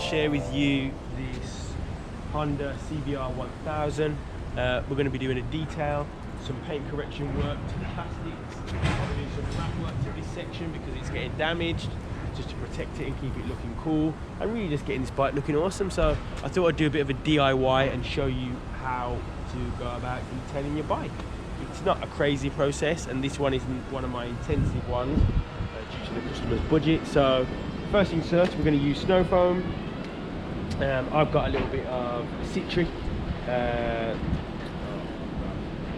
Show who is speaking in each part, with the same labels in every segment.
Speaker 1: share with you this Honda CBR 1000. We're going to be doing a detail, some paint correction work to the plastics. I'm doing some wrap work to this section because it's getting damaged, just to protect it and keep it looking cool, and really just getting this bike looking awesome. So I thought I'd do a bit of a DIY and show you how to go about detailing your bike. It's not a crazy process, and this one isn't one of my intensive ones due to the customer's budget. So first things first, we're going to use snow foam. I've got a little bit of citric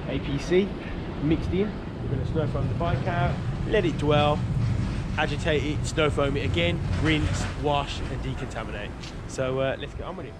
Speaker 1: APC mixed in. We're going to snow foam the bike out, let it dwell, agitate it, snow foam it again, rinse, wash and decontaminate. So let's get on with it.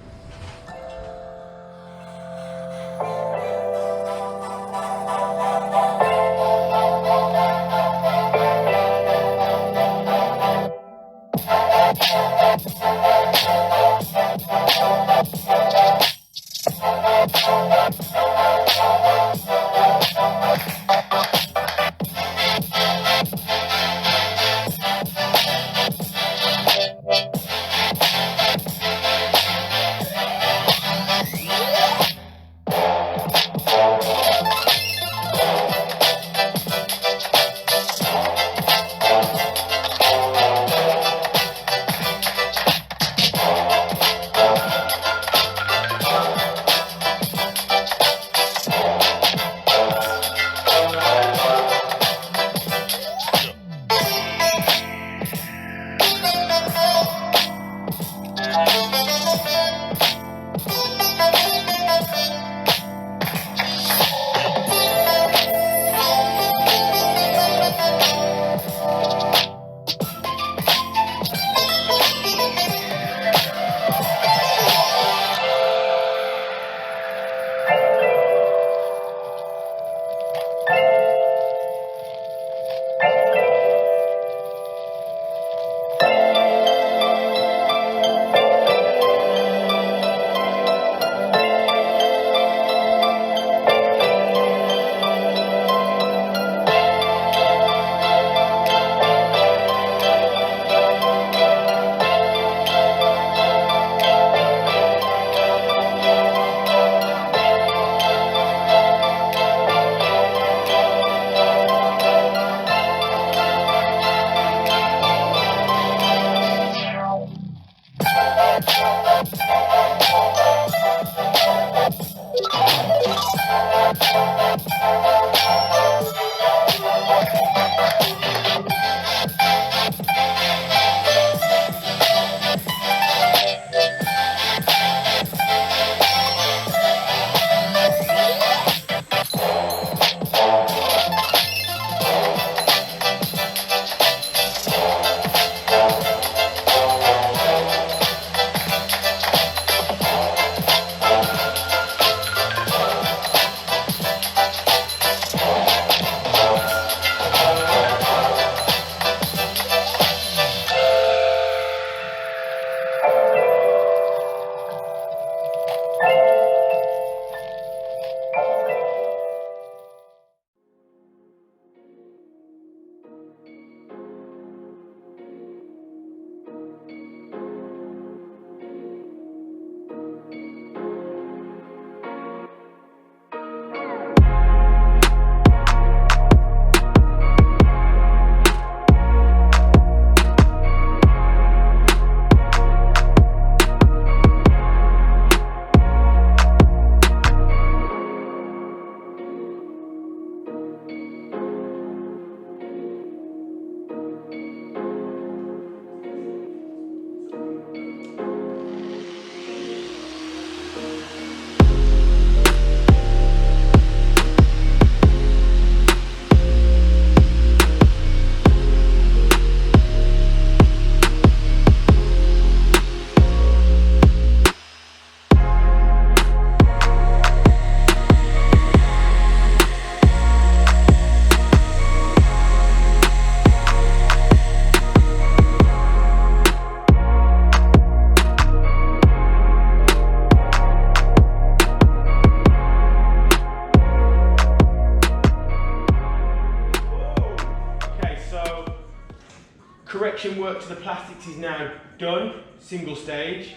Speaker 1: correction work to the plastics is now done, single stage.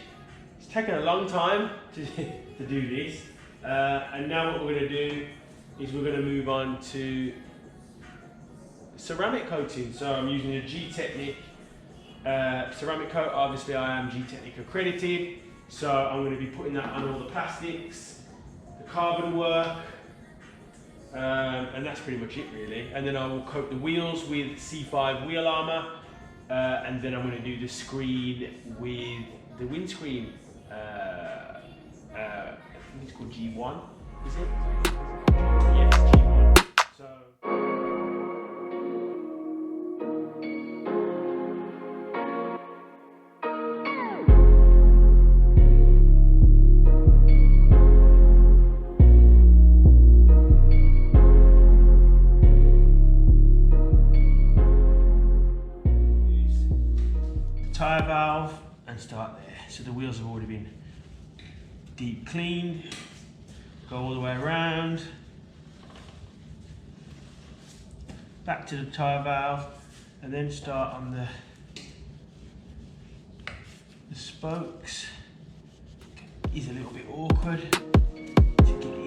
Speaker 1: It's taken a long time to do this. And now what we're going to do is we're going to move on to ceramic coating. So I'm using a G-Technic ceramic coat. Obviously I am G-Technic accredited, so I'm going to be putting that on all the plastics, the carbon work, and that's pretty much it really. And then I will coat the wheels with C5 wheel armour, and then I'm going to do the screen with the windscreen. I think it's called G1, is it? Yes, G1. So. Tyre valve and start there. So the wheels have already been deep cleaned. Go all the way around. Back to the tyre valve and then start on the spokes. It is a little bit awkward to get